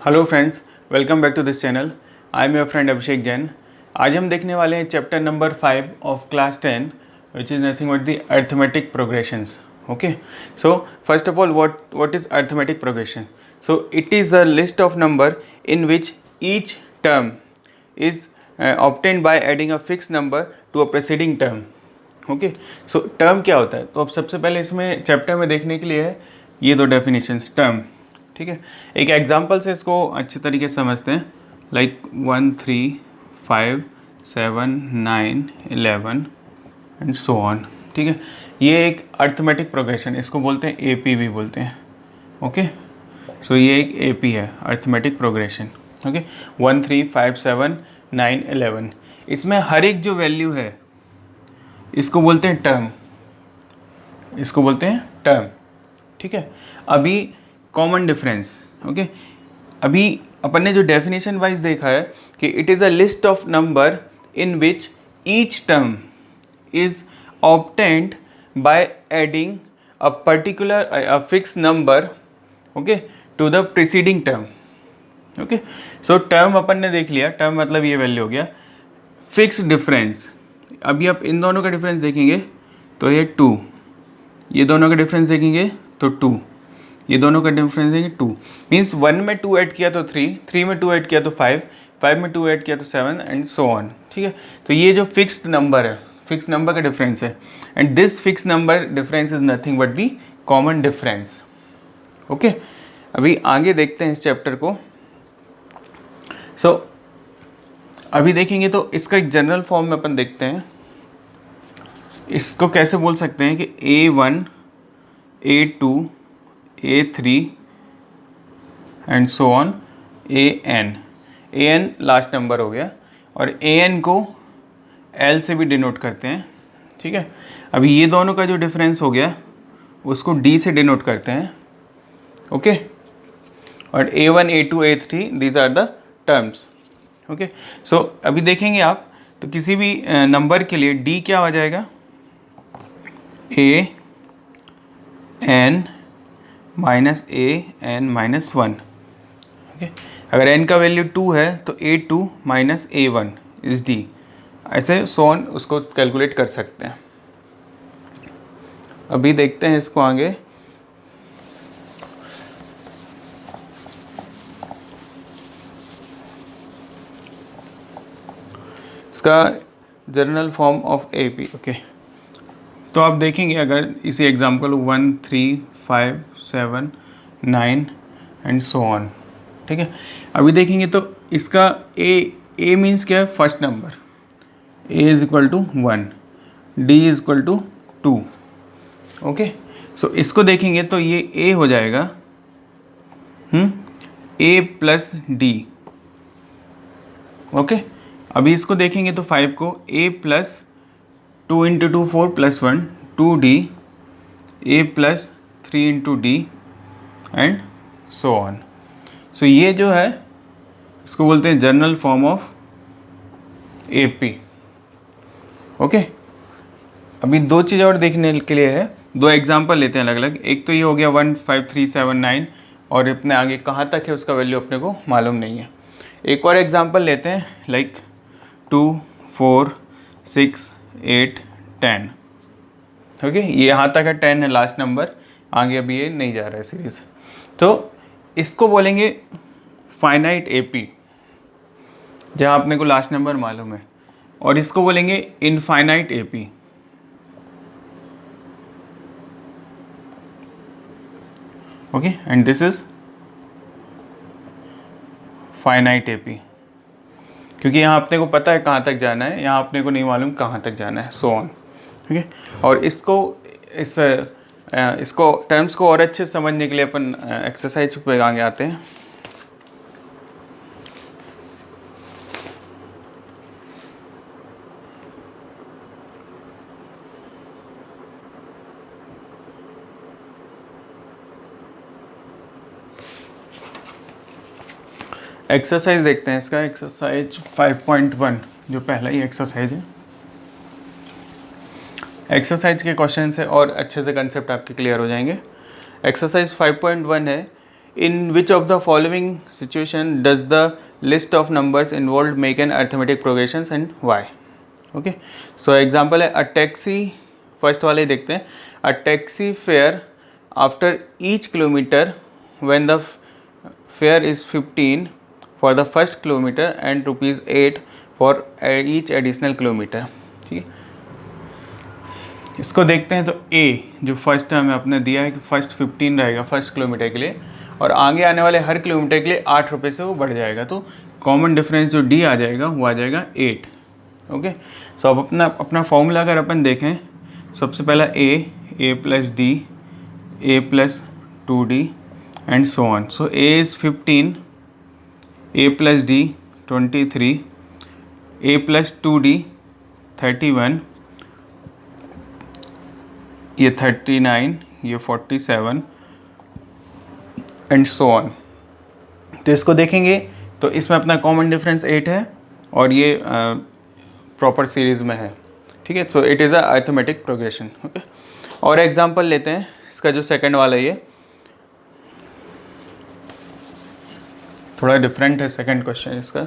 Hello friends, welcome back to this channel. I am your friend Abhishek Jain. आज हम देखने वाले हैं chapter number 5 of class 10 which is nothing but the arithmetic progressions. Okay, so first of all what is arithmetic progression? So it is a list of number in which each term is obtained by adding a fixed number to a preceding term. Okay, so term क्या होता है? तो अब सबसे पहले इसमें chapter में देखने के लिए है ये दो डेफिनेशंस टर्म। ठीक है, एक एग्जांपल से इसको अच्छे तरीके से समझते हैं। Like 1 3 5 7 9 11 and so on. ठीक है, ये एक अर्थमेटिक प्रोग्रेशन, इसको बोलते हैं एपी भी बोलते हैं। ओके, सो ये एक एपी है, अर्थमेटिक प्रोग्रेशन। ओके, 1 3 5 7 9 11, इसमें हर एक जो वैल्यू है इसको बोलते हैं टर्म, इसको बोलते हैं टर्म। ठीक है, अभी कॉमन डिफरेंस। ओके, अभी अपन ने जो डेफिनेशन वाइज देखा है कि it is a list of number in which each term is obtained by adding a particular a fix number okay to the preceding term. Okay, so term अपन ने देख लिया, टर्म मतलब ये वैल्यू हो गया। फिक्स डिफरेंस, अभी आप इन दोनों का डिफरेंस देखेंगे तो ये 2, ये दोनों का डिफरेंस देखेंगे तो 2, ये दोनों का डिफरेंस देखेंगे 2, मीन्स 1 में 2 ऐड किया तो 3, 3 में 2 ऐड किया तो 5, 5 में 2 ऐड किया तो 7 एंड सो ऑन। ठीक है, तो ये जो फिक्स्ड नंबर है, फिक्स नंबर का डिफरेंस है, and this fix number difference is nothing but the common difference. Okay, अभी आगे देखते हैं इस चैप्टर को। सो अभी देखेंगे तो इसका एक जनरल फॉर्म में अपन देखते हैं। इसको कैसे बोल सकते हैं कि A1 A2 A3 and so on AN last number हो गया, और AN को L से भी डिनोट करते हैं। ठीक है, अभी ये दोनों का जो डिफरेंस हो गया उसको D से डिनोट करते हैं। ओके, और A1 A2 A3 these are the terms. Okay, so अभी देखेंगे आप तो किसी भी नंबर के लिए D क्या हो जाएगा? AN minus AN minus 1। Okay, अगर n का वैल्यू 2 है तो A2 minus A1 is D, ऐसे सो ऑन उसको कैलकुलेट कर सकते हैं। अभी देखते हैं इसको आगे। इसका general form of AP. Okay, तो आप देखेंगे अगर इसी एग्जांपल 1 3 5 7 9 एंड सो ऑन। ठीक है, अभी देखेंगे तो इसका ए मीन्स क्या है? First number. A is equal to 1, D is equal to 2। Okay, so इसको देखेंगे तो ये ए हो जाएगा ए प्लस डी। ओके, अभी इसको देखेंगे तो 5 को a plus 2 into 2 4 plus 1 2d, a plus 3 into D and so on. So ये जो है इसको बोलते हैं general form of AP। Okay, अभी दो चीज़ और देखने के लिए है, दो एग्जांपल लेते हैं अलग अलग। एक तो ये हो गया 1 5 3 7 9, और अपने आगे कहाँ तक है उसका वैल्यू अपने को मालूम नहीं है। एक और एग्जांपल लेते हैं, लाइक 2 4 6 8 10। ओके, ये यहाँ तक है, 10 है लास्ट नंबर, आगे अभी ये नहीं जा रहा है सीरीज। तो इसको बोलेंगे फाइनाइट AP, जहाँ अपने को लास्ट नंबर मालूम है, और इसको बोलेंगे infinite AP। Okay, and this is finite AP, क्योंकि यहाँ अपने को पता है कहाँ तक जाना है, यहाँ अपने को नहीं मालूम कहाँ तक जाना है, सो ऑन। ठीक है, और इसको टर्म्स को और अच्छे से समझने के लिए अपन एक्सरसाइज पे आगे आते हैं। एक्सरसाइज देखते हैं इसका, एक्सरसाइज 5.1 जो पहला ही एक्सरसाइज है। एक्सरसाइज के क्वेश्चन से और अच्छे से कंसेप्ट आपके क्लियर हो जाएंगे। एक्सरसाइज 5.1 है, In which of the following situation does the list of numbers involved make an arithmetic progressions and why? Okay, so example है a taxi, फर्स्ट वाले देखते हैं. A taxi fare after each kilometer when the fare is 15 for the first kilometer and rupees 8 for each additional kilometer. ठीक है, इसको देखते हैं. तो A जो फर्स्ट टर्म है अपने दिया है कि फर्स्ट 15 रहेगा फर्स्ट किलोमीटर के लिए, और आगे आने वाले हर किलोमीटर के लिए 8 रुपये से वो बढ़ जाएगा. तो कॉमन डिफरेंस जो D आ जाएगा वो आ जाएगा 8. ओके, सो अब अपना फॉर्मूला अगर अपन देखें, सबसे पहला A plus D, A plus 2D and so on. So A is 15, A plus D 23, A plus 2D 31, ये 39, ये 47 एंड सो ऑन. तो इसको देखेंगे तो इसमें अपना कॉमन डिफरेंस 8 है और ये प्रॉपर सीरीज़ में है. ठीक है, so it is a arithmetic progression. Okay, और एग्जांपल लेते हैं. इसका जो सेकंड वाला ये थोड़ा डिफरेंट है सेकंड क्वेश्चन इसका.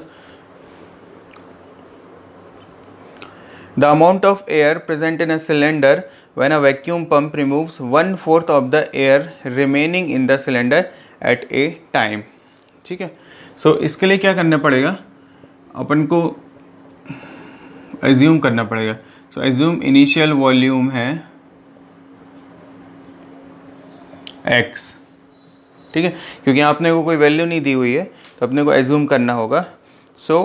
The amount of air present in a cylinder when a vacuum pump removes 1/4 of the air remaining in the cylinder at a time. ठीक है, सो इसके लिए क्या करना पड़ेगा, अपन को एज्यूम करना पड़ेगा. सो एज्यूम इनिशियल वॉल्यूम है x. ठीक है, क्योंकि आपने को कोई वैल्यू नहीं दी हुई है तो अपने को एज्यूम करना होगा. सो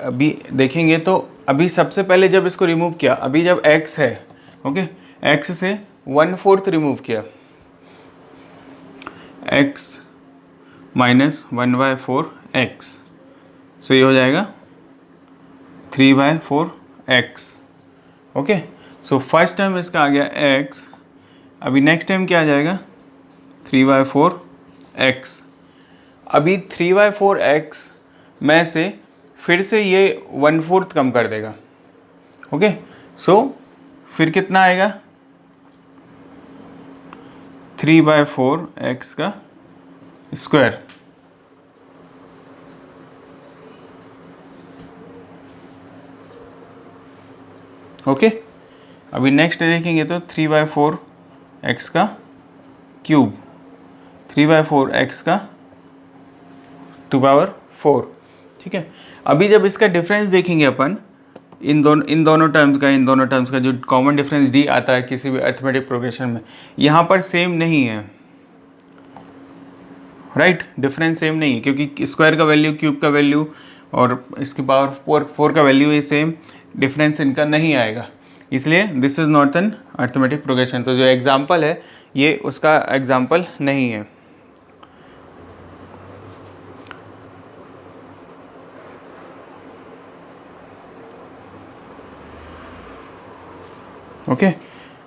अभी देखेंगे तो अभी सबसे पहले जब इसको रिमूव किया, अभी जब x है, ओके, x से 1/4 रिमूव किया, x माइनस 1/4 x, सो ये हो जाएगा 3/4 x. Okay, so first time इसका आ गया x. अभी नेक्स्ट टाइम क्या आ जाएगा 3/4 x. अभी 3/4 x में से फिर से ये 1/4 कम कर देगा. ओके, सो फिर कितना आएगा 3/4 x का स्क्वायर. ओके, अभी नेक्स्ट देखेंगे तो 3/4 x का क्यूब, 3/4 x का 2/4. ठीक है, अभी जब इसका डिफरेंस देखेंगे अपन इन दोनों टर्म्स का जो कॉमन डिफरेंस D आता है किसी भी अरिथमेटिक प्रोग्रेशन में, यहाँ पर सेम नहीं है. राइट, डिफरेंस सेम नहीं है क्योंकि स्क्वायर का वैल्यू, क्यूब का वैल्यू और इसकी पावर 4 का वैल्यू ये सेम, डिफरेंस इनका नहीं आएगा. इसलिए this is not an arithmetic progression. तो जो एग्जाम्पल है ये उसका एग्जाम्पल नहीं है. ओके,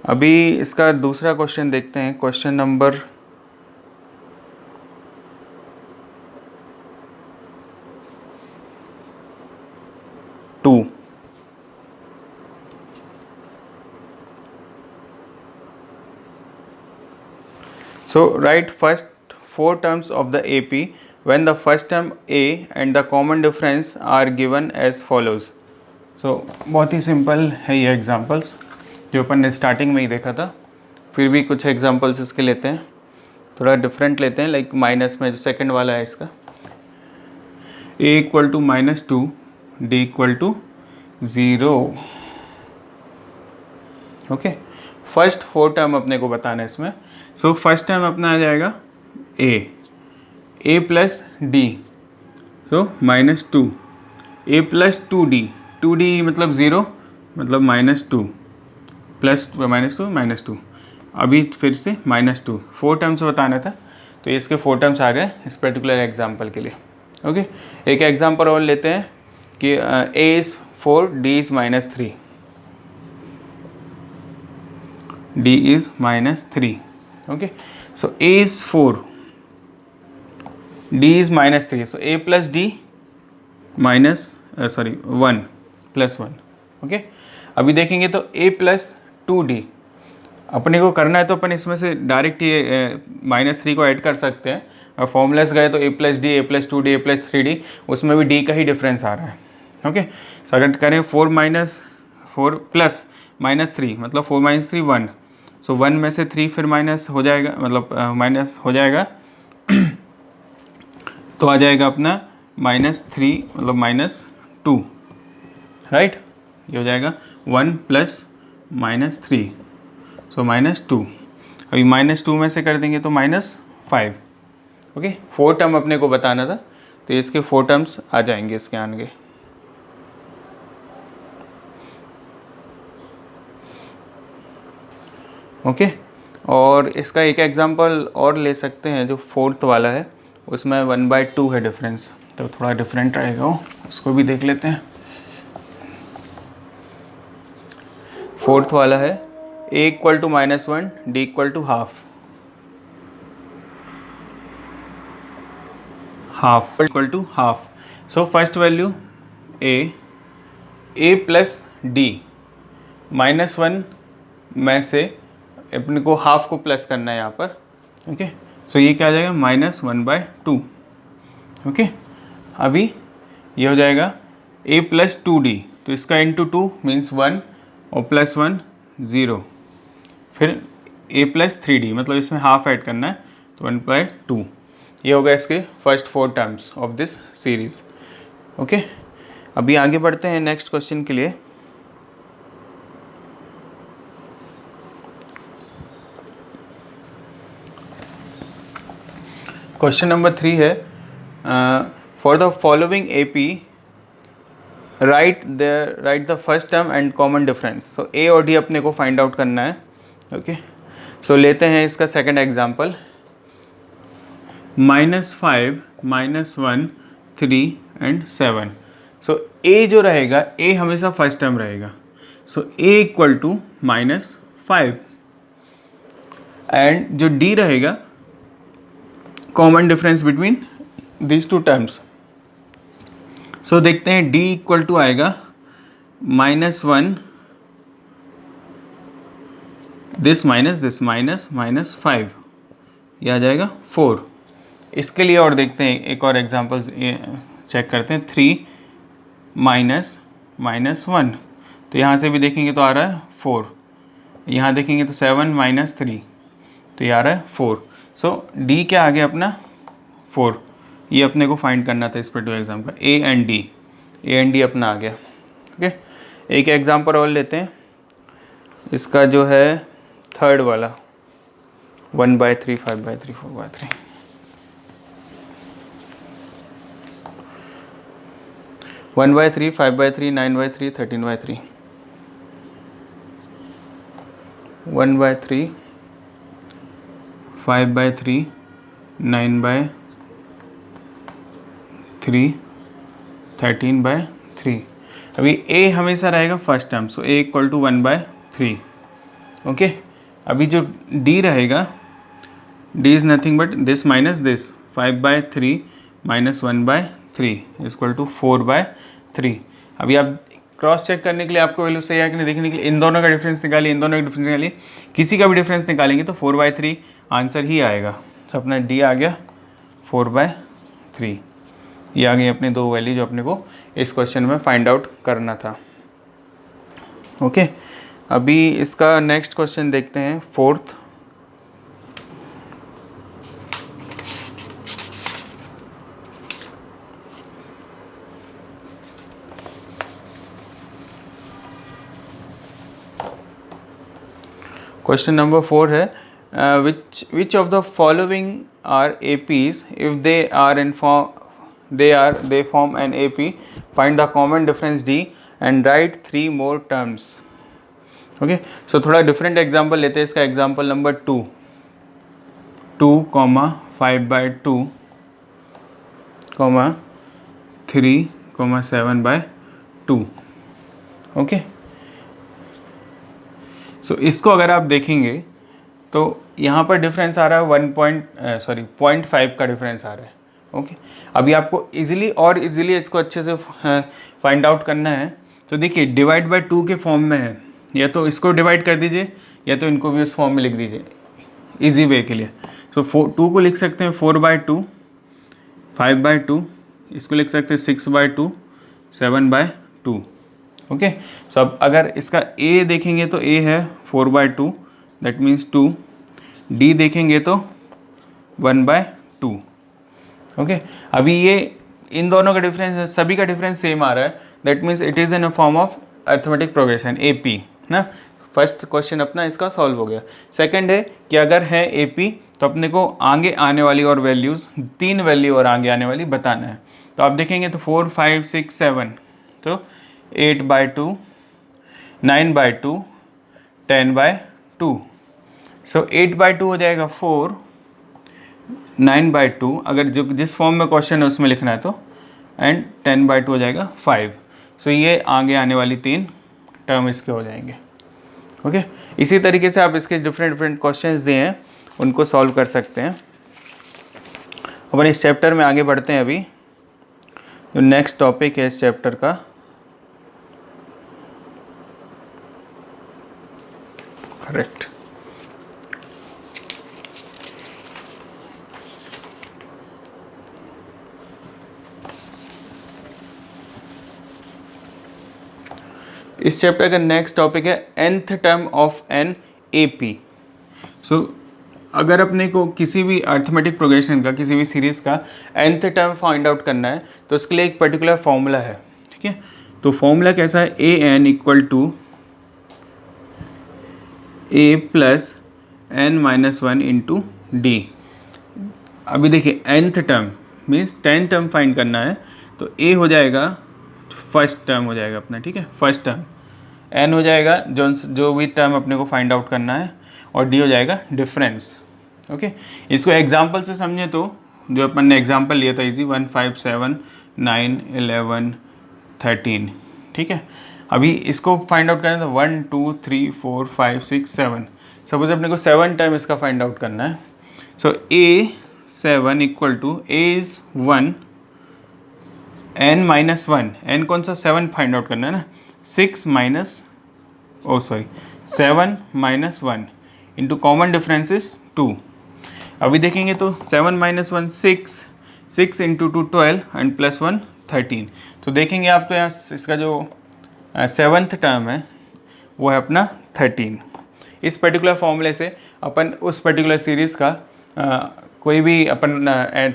अभी इसका दूसरा क्वेश्चन देखते हैं. Question number 2. So write first 4 terms of the AP when the first term A and the common difference are given as follows. So बहुत ही सिंपल है ये एग्जांपल्स जो अपन ने स्टार्टिंग में ही देखा था. फिर भी कुछ एग्जांपल्स इसके लेते हैं, थोड़ा डिफरेंट लेते हैं. लाइक माइनस में जो सेकंड वाला है इसका, A equal to -2, D equal to 0. Okay, first 4 term अपने को बताना है इसमें. सो फर्स्ट टर्म अपना आ जाएगा A plus D, so -2, A plus 2D, 2D मतलब 0 मतलब -2 प्लस -2. अभी फिर से -2, 4 टर्म्स बताना था तो इसके 4 टर्म्स आ गए इस पर्टिकुलर एग्जाम्पल के लिए. ओके, एक एग्जाम्पल और लेते हैं कि A is 4, D is -3, D is -3. Okay, so A is 4, D is -3, so A plus D 1 plus 1. Okay, अभी देखेंगे तो A प्लस 2D अपने को करना है तो अपन इसमें से डायरेक्ट ये -3 को ऐड कर सकते हैं, फॉर्मूलास गए तो a+d, a+2d, a+3d, उसमें भी d का ही डिफरेंस आ रहा है। ओके, सो अगर करें 4 प्लस -3 मतलब 4 - 3 1, सो 1 में से 3 फिर माइनस हो जाएगा, मतलब माइनस हो जाएगा तो आ जाएगा अपना -3 मतलब -2, राइट। ये हो जाएगा 1 प्लस -3, सो -2। अभी -2 में से कर देंगे तो -5। ओके, 4 टर्म अपने को बताना था, तो इसके 4 टर्म्स आ जाएंगे इसके आगे। ओके, और इसका एक एग्जांपल और ले सकते हैं, जो 4th वाला है उसमें 1/2 है डिफरेंस, तो थोड़ा डिफरेंट रहेगा वो, उसको भी देख लेते हैं। 4th वाला है a = -1, d = half, so first value a plus d, -1 में से अपने को हाफ को प्लस करना है यहाँ पर। ओके, सो ये क्या आ जाएगा -1/2। ओके, अभी ये हो जाएगा a + 2d, तो इसका इंटू 2 मीन्स 1 और +1 0, फिर a + 3d मतलब इसमें हाफ ऐड करना है तो 1/2। ये होगा इसके first 4 terms of this series. Okay, अभी आगे बढ़ते हैं नेक्स्ट क्वेश्चन के लिए। क्वेश्चन नंबर 3 है, for the following AP right the first term and common difference. तो A और D अपने को फाइंड आउट करना है। ओके, सो लेते हैं इसका second example, -5, -1, 3 and 7। So A जो रहेगा, A हमेशा फर्स्ट टर्म रहेगा, सो A = -5, एंड जो D रहेगा common difference between this two terms. So देखते हैं D = आएगा -1, दिस माइनस दिस -5, ये आ जाएगा 4। इसके लिए और देखते हैं, एक और एग्जांपल चेक करते हैं, 3 -1, तो यहाँ से भी देखेंगे तो आ रहा है 4, यहाँ देखेंगे तो 7 - 3, तो ये आ रहा है 4। सो D क्या आ गया अपना 4, ये अपने को फाइंड करना था इस पर्टिकुलर एग्जाम का, A एंड D अपना आ गया। ओके, एक एग्जांपल और लेते हैं, इसका जो है थर्ड वाला 1/3, 5/3, 4/3। 1/3, 5/3, 9/3, 13/3, 1/3, 5/3, 9/3, 13/3। अभी A हमेशा रहेगा first term, so A = 1/3। Okay, अभी जो D रहेगा, D is nothing but this minus this, 5/3 - 1/3 = 4/3। अभी आप क्रॉस चेक करने के लिए, आपको वैल्यू सही है कि नहीं देखने के लिए इन दोनों का डिफरेंस निकालिए, इन दोनों का डिफरेंस निकालिए, किसी का भी डिफरेंस निकालेंगे तो 4/3 आंसर ही आएगा। तो अपना D आ गया 4/3। ये आ गई अपने दो वैल्यू जो अपने को इस क्वेश्चन में फाइंड आउट करना था। ओके, अभी इसका नेक्स्ट क्वेश्चन देखते हैं, 4th। क्वेश्चन नंबर 4 है, which of the following are APs if they form an AP, find the common difference D and write 3 more terms। Okay, सो थोड़ा डिफरेंट एग्जांपल लेते हैं। इसका एग्जांपल नंबर 2, 5/2, 3, 7/2। ओके, सो इसको अगर आप देखेंगे तो यहाँ पर डिफरेंस आ रहा है 0.5 का डिफरेंस आ रहा है। ओके, अभी आपको इजीली इसको अच्छे से फाइंड आउट करना है। तो देखिए, डिवाइड बाय 2 के फॉर्म में है, या तो इसको डिवाइड कर दीजिए या तो इनको भी उस फॉर्म में लिख दीजिए इजी वे के लिए। सो 2 को लिख सकते हैं 4/2, 5/2, इसको लिख सकते हैं 6/2, 7/2। ओके, सो अब अगर इसका a देखेंगे तो a है 4/2, दैट मीन्स 2। d देखेंगे तो 1/2। ओके, अभी ये इन दोनों का डिफरेंस, सभी का डिफरेंस सेम आ रहा है, that means it is in a form of arithmetic progression AP ना। फर्स्ट क्वेश्चन अपना इसका सॉल्व हो गया। सेकंड है कि अगर है AP तो अपने को आगे आने वाली और वैल्यूज़, 3 वैल्यू और आगे आने वाली बताना है। तो आप देखेंगे तो 4, 5, 6, 7, तो 8/2, 9/2, 10/2। सो 8/2 हो जाएगा 4, 9/2 अगर जो जिस फॉर्म में क्वेश्चन है उसमें लिखना है तो, एंड 10/2 हो जाएगा 5। सो ये आगे आने वाली 3 टर्म इसके हो जाएंगे। ओके, इसी तरीके से आप इसके डिफरेंट क्वेश्चंस दिए हैं उनको सॉल्व कर सकते हैं। अपन इस चैप्टर में आगे बढ़ते हैं। अभी जो नेक्स्ट टॉपिक है इस चैप्टर का, करेक्ट, इस चैप्टर का नेक्स्ट टॉपिक है nth term of N AP। So अगर अपने को किसी भी अर्थमेटिक प्रोग्रेशन का, किसी भी सीरीज़ का nth टर्म फाइंड आउट करना है तो उसके लिए एक पर्टिकुलर फॉर्मूला है। ठीक है, तो फॉर्मूला कैसा है, an equal to a plus n-1 into d. अभी देखिए nth term means 10 term find करना है, तो a हो जाएगा फर्स्ट टर्म हो जाएगा अपना, ठीक है, फर्स्ट टर्म, n हो जाएगा जो भी टर्म अपने को फाइंड आउट करना है, और d हो जाएगा डिफरेंस। ओके, इसको एग्जांपल से समझे तो जो अपन ने एग्जांपल लिया था इजी, 1, 5, 7, 9, 11, 13। ठीक है, अभी इसको फाइंड आउट करना है तो 1, 2, 3, 4, 5, 6, 7। सपोज अपने को 7 टाइम इसका फाइंड आउट करना है। So a7 equal to a is 1, n-1, n कौन सा, 7 फाइंड आउट करना है ना, 7 minus 1 into common difference is 2। अभी देखेंगे तो 7 माइनस 1 6 इंटू 2 12 एंड प्लस 1 13। तो देखेंगे आप तो यहाँ इसका जो 7th टर्म है वो है अपना 13। इस पर्टिकुलर फॉर्मूले से अपन उस पर्टिकुलर सीरीज़ का कोई भी अपन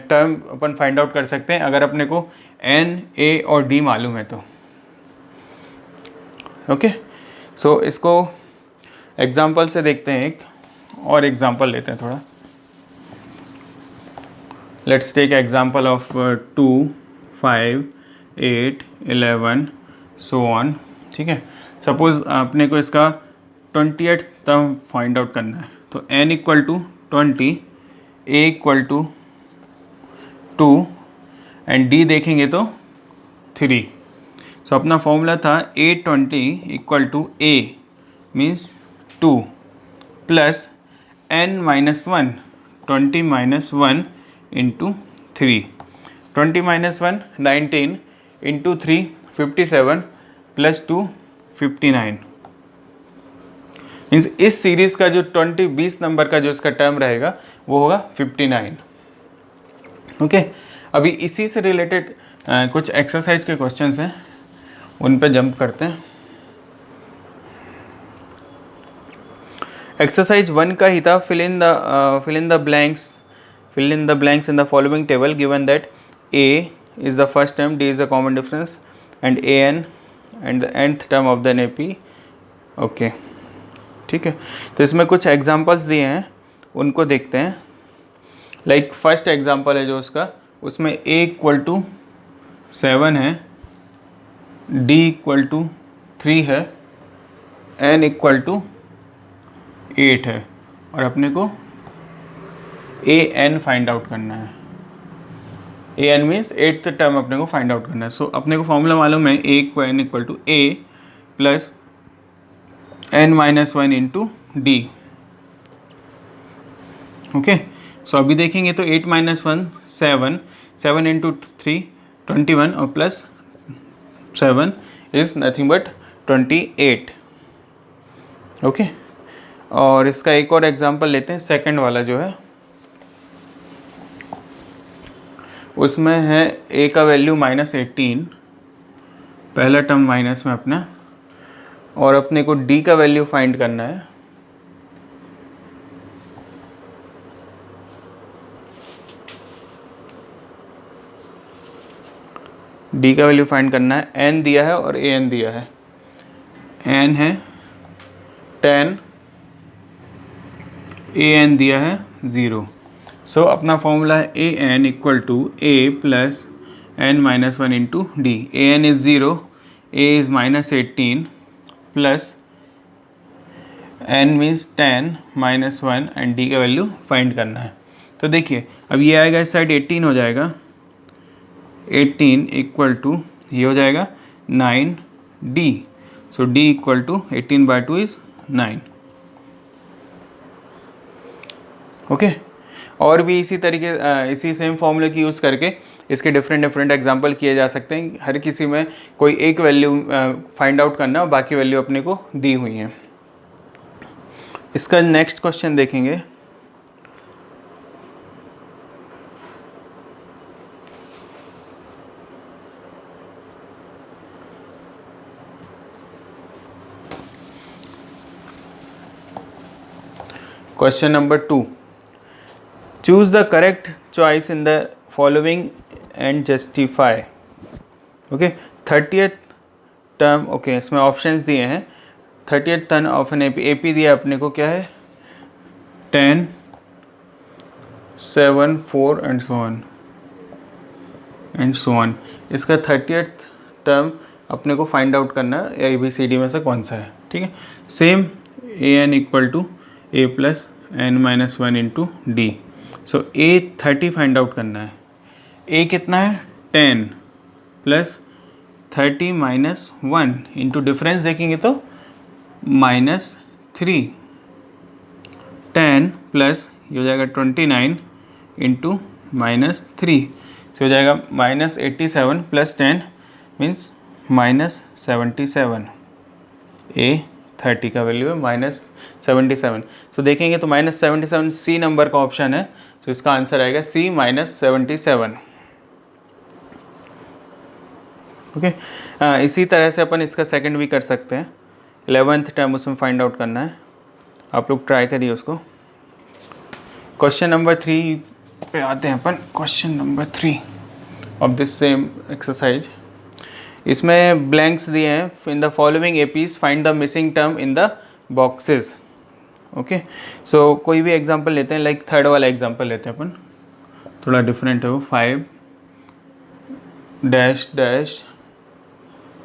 टर्म अपन फाइंड आउट कर सकते हैं अगर अपने को n, a और d मालूम है तो। ओके, सो इसको एग्जाम्पल से देखते हैं, एक और एग्जाम्पल लेते हैं थोड़ा। Let's take example of 2, 5, 8, 11 so on. ठीक है, सपोज अपने को इसका 20th टर्म फाइंड आउट करना है, तो n equal to 20, a equal to 2 and d देखेंगे तो 3। सो अपना फॉर्मूला था a20 equal to a means 2 plus n-1, 20 minus 1 into 3, 20 minus 1 19 into 3 57 plus 2 59। Means इस सीरीज़ का जो 20 नंबर का जो इसका टर्म रहेगा वो होगा 59। ओके, अभी इसी से रिलेटेड कुछ एक्सरसाइज के क्वेश्चंस हैं, उन पे जंप करते हैं। एक्सरसाइज 1 का ही था, fill in the blanks in the following table given that a is the first term, d is the common difference and an and the nth term of the AP। Okay, ठीक है, तो इसमें कुछ examples दिए हैं उनको देखते हैं। लाइक फर्स्ट एग्जांपल है जो उसका, उसमें a इक्वल टू 7 है, d इक्वल टू 3 है, n इक्वल टू 8 है, और अपने को an फाइंड आउट करना है। an मीन्स 8th टर्म अपने को फाइंड आउट करना है। सो अपने को फॉर्मूला मालूम है an equal to a plus n-1 into D. Okay, so अभी देखेंगे तो 8 माइनस 1 7 इंटू 3 21 और plus 7 is nothing but 28। Okay, और इसका एक और एग्जांपल लेते हैं, सेकंड वाला जो है, उसमें है a का वैल्यू -18, पहला टर्म माइनस में अपना, और अपने को d का वैल्यू फाइंड करना है। d का वैल्यू फाइंड करना है, n दिया है और an दिया है। n है 10, an दिया है 0। सो अपना फॉर्मूला है an equal to a plus n minus 1 into d. an is 0, a is -18 plus n means 10 minus 1 and d का वैल्यू फाइंड करना है। तो देखिए अब ये आएगा इस साइड 18 हो जाएगा, 18 इक्वल टू ये हो जाएगा 9d। So d equal to 18/2 is 9। Okay, और भी इसी तरीके इसी सेम फॉर्मूले की यूज़ करके इसके डिफरेंट एग्जांपल किए जा सकते हैं। हर किसी में कोई एक वैल्यू फाइंड आउट करना और बाकी वैल्यू अपने को दी हुई हैं। इसका नेक्स्ट क्वेश्चन देखेंगे। Question number 2, choose the correct choice in the following and justify. Okay, 30th term, okay इसमें ऑप्शंस दिए हैं। 30th term of an AP दिया अपने को क्या है, 10, 7, 4 एंड सो ऑन। इसका 30th टर्म अपने को फाइंड आउट करना है ABCD में से कौन सा है। ठीक है, same an equal to a plus n minus 1 into d. So a 30 find out करना है। a कितना है 10 प्लस 30 माइनस 1 इंटू डिफरेंस देखेंगे तो -3, 10 प्लस ये हो जाएगा 29 इंटू -3, से हो जाएगा -87 प्लस 10 मीन्स -77। a 30 का वैल्यू है -77। सो देखेंगे तो -77 सी नंबर का ऑप्शन है, तो इसका आंसर आएगा C -77। ओके, इसी तरह से अपन इसका सेकंड भी कर सकते हैं। 11th टर्म उसमें फाइंड आउट करना है, आप लोग ट्राई करिए उसको। क्वेश्चन नंबर 3 पे आते हैं अपन। Question number 3 of this same exercise, इसमें ब्लैंक्स दिए हैं। In the following APs find the missing term in the boxes. Okay, so कोई भी एग्जांपल लेते हैं, लाइक थर्ड वाला एग्जांपल लेते हैं अपन, थोड़ा डिफरेंट है वो। 5 डैश डैश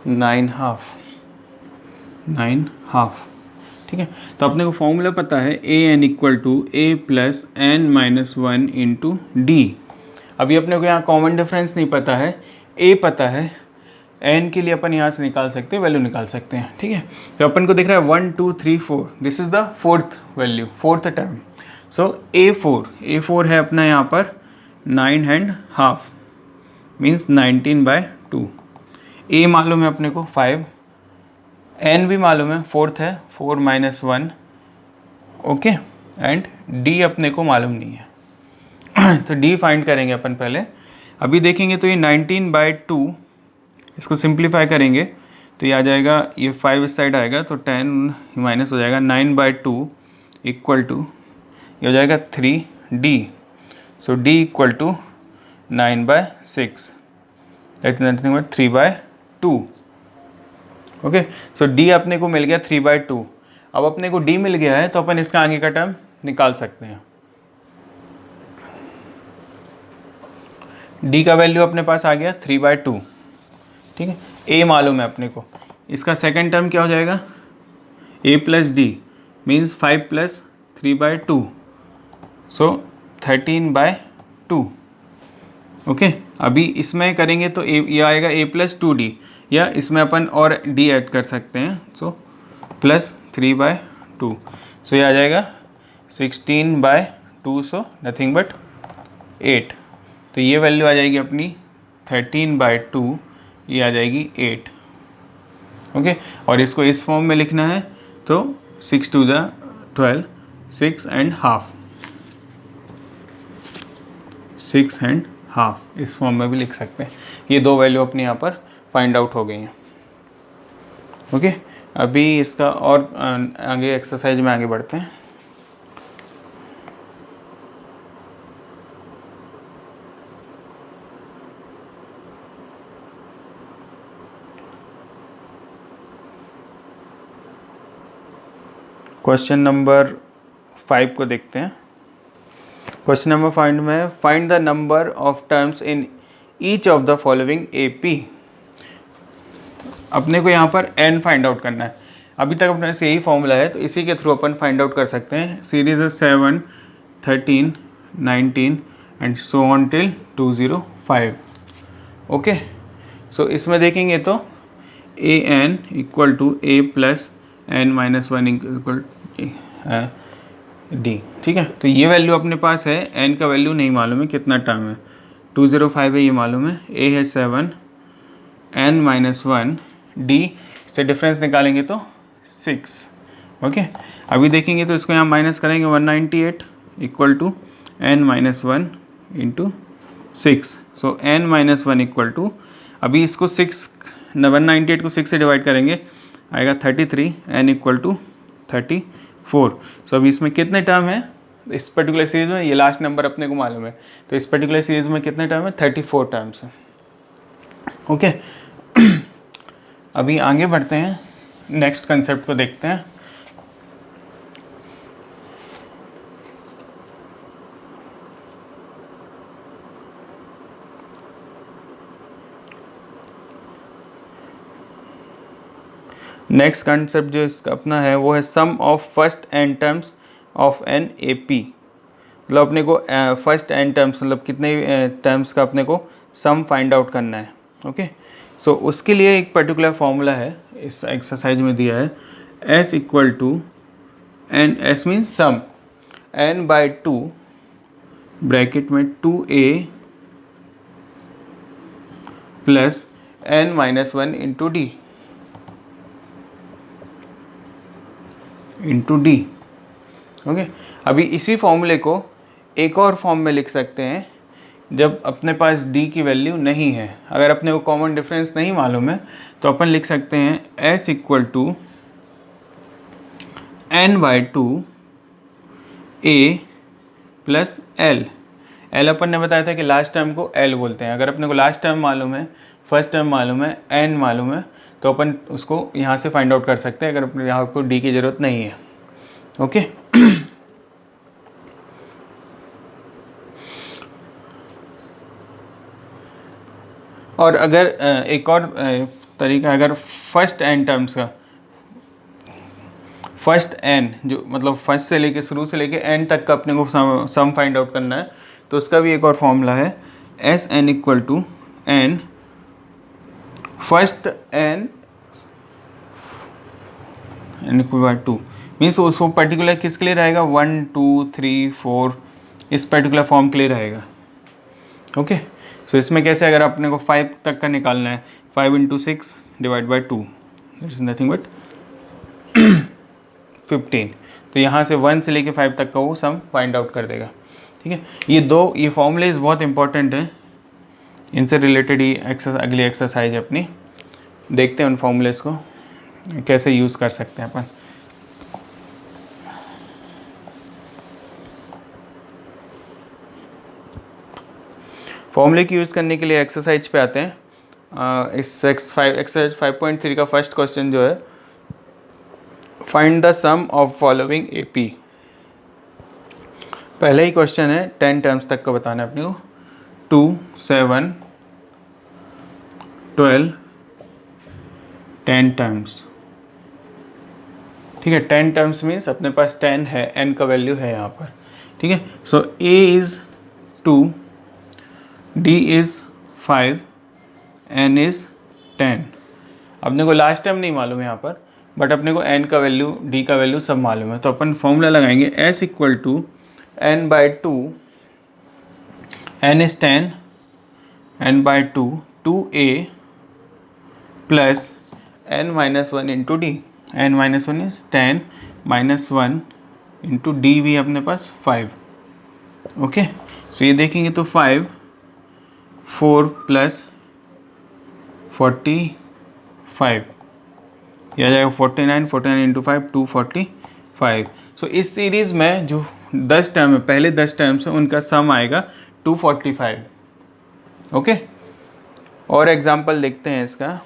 9 हाफ। ठीक है, तो अपने को फॉर्मूला पता है an equal to a plus n minus 1 into d. अभी अपने को यहाँ कॉमन डिफरेंस नहीं पता है, a पता है, n के लिए अपन यहाँ से निकाल सकते हैं, वैल्यू निकाल सकते हैं। ठीक है, तो अपन को दिख रहा है 1 2 3 4, this is the fourth value, fourth term. So a4 है अपना यहाँ पर 9 एंड हाफ मीन्स 19/2। a मालूम है अपने को 5, n भी मालूम है, फोर्थ है 4 माइनस 1। ओके, एंड d अपने को मालूम नहीं है तो d फाइंड करेंगे अपन पहले। अभी देखेंगे तो ये 19/2, इसको सिंप्लीफाई करेंगे तो ये आ जाएगा, ये 5 इस साइड आएगा तो 10 माइनस हो जाएगा, 9/2 इक्वल टू ये हो जाएगा 3d। So d equal to 9/6, that is nothing but 3/2। Okay, so d अपने को मिल गया 3/2। अब अपने को d मिल गया है तो अपन इसका आगे का टर्म निकाल सकते हैं। d का वैल्यू अपने पास आ गया 3/2। ठीक है, a मालूम है अपने को, इसका सेकंड टर्म क्या हो जाएगा, a plus D means 5 plus 3/2, so 13/2। Okay, अभी इसमें करेंगे तो ये आएगा a प्लस 2d, या इसमें अपन और d ऐड कर सकते हैं, सो प्लस 3/2, सो ये आ जाएगा 16/2, सो नथिंग बट 8। तो ये वैल्यू आ जाएगी अपनी 13/2, ये आ जाएगी 8। ओके, और इसको इस फॉर्म में लिखना है तो 6 2 12, 6 एंड हाफ, 6 एंड हाफ, इस फॉर्म में भी लिख सकते हैं। ये दो वैल्यू अपनी यहाँ पर फाइंड आउट हो गई हैं। ओके, अभी इसका और आगे एक्सरसाइज में आगे बढ़ते हैं। क्वेश्चन नंबर 5 को देखते हैं। क्वेश्चन नंबर 5 में find the number of terms in each of the following AP। अपने को यहाँ पर n फाइंड आउट करना है। अभी तक अपने से यही फॉर्मूला है, तो इसी के थ्रू अपन फाइंड आउट कर सकते हैं। सीरीज है 7, 13, 19 and so on till 205। Okay, so इसमें देखेंगे तो an equal to a plus n minus 1 equal d। ठीक है, तो ये वैल्यू अपने पास है, n का वैल्यू नहीं मालूम है कितना टर्म है, 205 है ये मालूम है, a है 7, n माइनस 1, d से डिफरेंस निकालेंगे तो 6। ओके, अभी देखेंगे तो इसको यहाँ माइनस करेंगे 198 equal to n minus 1 into 6। So n minus 1 equal to, अभी इसको 198 को 6 से डिवाइड करेंगे आएगा 33, n इक्वल टू 34। सो अभी इसमें कितने टर्म है इस पर्टिकुलर सीरीज में, ये लास्ट नंबर अपने को मालूम है, तो इस पर्टिकुलर सीरीज में कितने टर्म है, 34 टर्म्स है। ओके, अभी आगे बढ़ते हैं, नेक्स्ट कंसेप्ट को देखते हैं। नेक्स्ट कंसेप्ट जो इसका अपना है वो है sum of first N terms of N AP। मतलब अपने को फर्स्ट एन टर्म्स मतलब कितने टर्म्स का अपने को सम फाइंड आउट करना है। ओके, सो उसके लिए एक पर्टिकुलर फॉर्मूला है इस एक्सरसाइज में दिया है, s equal to n, s means sum, n by 2 bracket में 2a plus n minus 1 into d into D. Okay, अभी इसी फॉर्मूले को एक और फॉर्म में लिख सकते हैं जब अपने पास d की वैल्यू नहीं है। अगर अपने को कॉमन डिफरेंस नहीं मालूम है तो अपन लिख सकते हैं s equal to n by 2 a plus l। l अपन ने बताया था कि लास्ट टर्म को l बोलते हैं। अगर अपने को लास्ट टर्म मालूम है, फर्स्ट टर्म मालूम है, n मालूम है, तो अपन उसको यहाँ से फाइंड आउट कर सकते हैं अगर अपने यहाँ को d की ज़रूरत नहीं है। ओके, और अगर एक और तरीका, अगर फर्स्ट एन टर्म्स का, फर्स्ट एन जो मतलब फर्स्ट से लेके शुरू से लेके एन तक का अपने को सम फाइंड आउट करना है, तो उसका भी एक और फॉर्मूला है, s n equal to n first n equal by 2। मीन्स उसको पर्टिकुलर किसके लिए रहेगा, 1 2 3 4 इस पर्टिकुलर फॉर्म के लिए रहेगा। ओके, सो इसमें कैसे, अगर अपने को 5 तक का निकालना है, 5 into 6 divide by 2 that is nothing but 15। तो यहाँ से 1 से लेके 5 तक का वो सम फाइंड आउट कर देगा। ठीक है, ये फॉर्मूलेज बहुत इंपॉर्टेंट है, इनसे रिलेटेड ही अगली एक्सरसाइज अपनी देखते हैं, उन फॉर्मूलेज को कैसे यूज़ कर सकते हैं अपन। फॉर्मूले की यूज़ करने के लिए एक्सरसाइज पे आते हैं। इस एक्सरसाइज 5.3 का फर्स्ट क्वेश्चन जो है, find the sum of following AP। पहला ही क्वेश्चन है 10 टर्म्स तक का बताना है अपने को, 2 7 12 10 टर्म्स। ठीक है, 10 टर्म्स मीन्स अपने पास 10 है, n का वैल्यू है यहाँ पर। ठीक है, सो a is 2, d is 5, n is 10। अपने को लास्ट टाइम नहीं मालूम है यहाँ पर, बट अपने को n का वैल्यू, d का वैल्यू सब मालूम है, तो अपन फॉर्मूला लगाएंगे s equal to n by 2, n is 10, n by 2 2a plus n minus 1 into d. n minus 1 is 10 minus 1 into d भी अपने पास 5। ओके, सो ये देखेंगे तो 5 4 प्लस 45, यह आ जाएगा 49, 49 इंटू 5 245। सो इस सीरीज़ में जो 10 टर्म है, पहले 10 टर्म से उनका सम आएगा 245। ओके, और एग्जांपल देखते हैं इसका,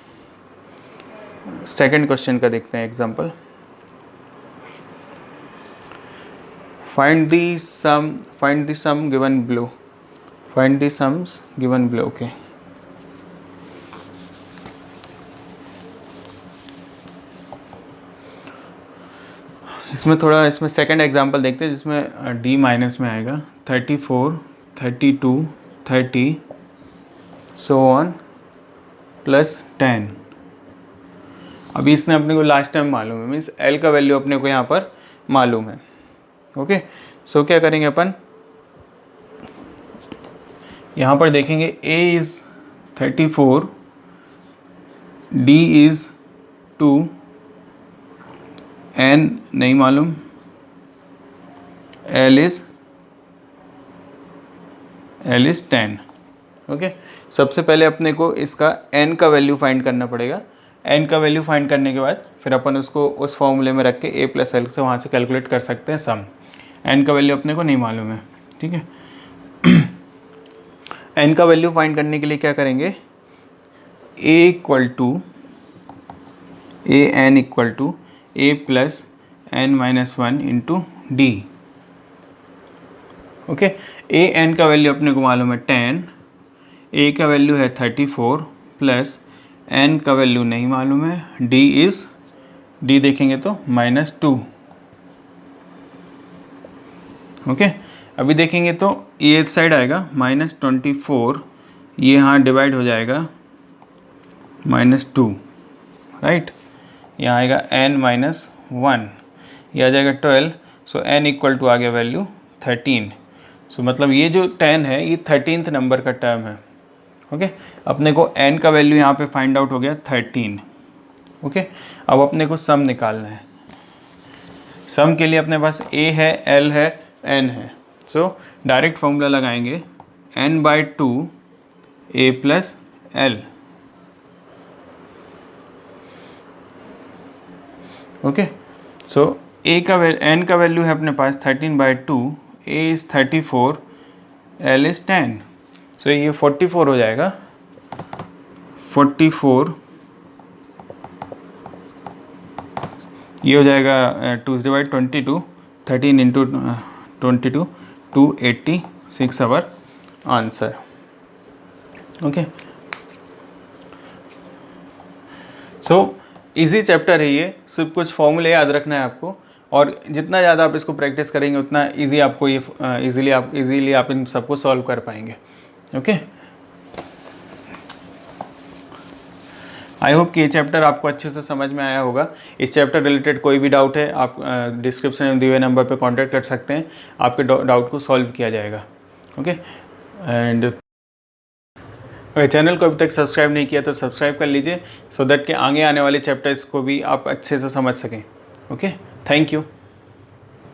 सेकंड क्वेश्चन का देखते हैं example. Find the sum given below, find the sums given below. Okay, इसमें सेकंड एग्जांपल देखते हैं जिसमें डी माइनस में आएगा 34, 32, 30 सो ऑन प्लस 10। अभी इसने अपने को लास्ट टाइम मालूम है, मीन्स एल का वैल्यू अपने को यहाँ पर मालूम है। ओके, सो क्या करेंगे अपन, यहाँ पर देखेंगे a is 34, d is 2, n नहीं मालूम, l इज़ 10। ओके, सबसे पहले अपने को इसका n का वैल्यू फाइंड करना पड़ेगा। n का वैल्यू फाइंड करने के बाद फिर अपन उसको उस फॉर्मूले में रख के a प्लस एल से वहाँ से कैलकुलेट कर सकते हैं सम। n का वैल्यू अपने को नहीं मालूम है, ठीक है। n का वैल्यू फाइंड करने के लिए क्या करेंगे, an equal to a plus n minus 1 into D. Okay, an का वैल्यू अपने को मालूम है 10, a का वैल्यू है 34 प्लस n का वैल्यू नहीं मालूम है, d देखेंगे तो -2। ओके, अभी देखेंगे तो ये साइड आएगा -24, ये यहाँ डिवाइड हो जाएगा -2, राइट। यहाँ आएगा n माइनस 1, ये आ जाएगा 12। सो n इक्वल टू आ गया वैल्यू 13। सो मतलब ये जो 10 है ये 13th नंबर का टर्म है। ओके, अपने को n का वैल्यू यहाँ पे फाइंड आउट हो गया 13। ओके, अब अपने को सम निकालना है। सम के लिए अपने पास a है, l है, n है। सो डायरेक्ट फॉर्मूला लगाएंगे n/2 a plus l। Okay, so n का वैल्यू है अपने पास 13/2, a इज़ 34, l इज़ 10। सो ये 44 हो जाएगा, 44 ये हो जाएगा 2/22, 13 into 22, 286 our answer. Okay, so easy chapter है ये, सिर्फ कुछ फॉर्मूले याद रखना है आपको, और जितना ज़्यादा आप इसको प्रैक्टिस करेंगे उतना इजी आपको ये इजीली आप इन सबको सॉल्व कर पाएंगे। ओके, आई होप कि ये चैप्टर आपको अच्छे से समझ में आया होगा। इस चैप्टर रिलेटेड कोई भी डाउट है आप डिस्क्रिप्शन में दिए हुए नंबर पे कांटेक्ट कर सकते हैं, आपके डाउट को सॉल्व किया जाएगा। ओके, एंड अगर चैनल को अभी तक सब्सक्राइब नहीं किया तो सब्सक्राइब कर लीजिए, सो दैट कि आगे आने वाले चैप्टर्स को भी आप अच्छे से समझ सकें। Okay, thank you.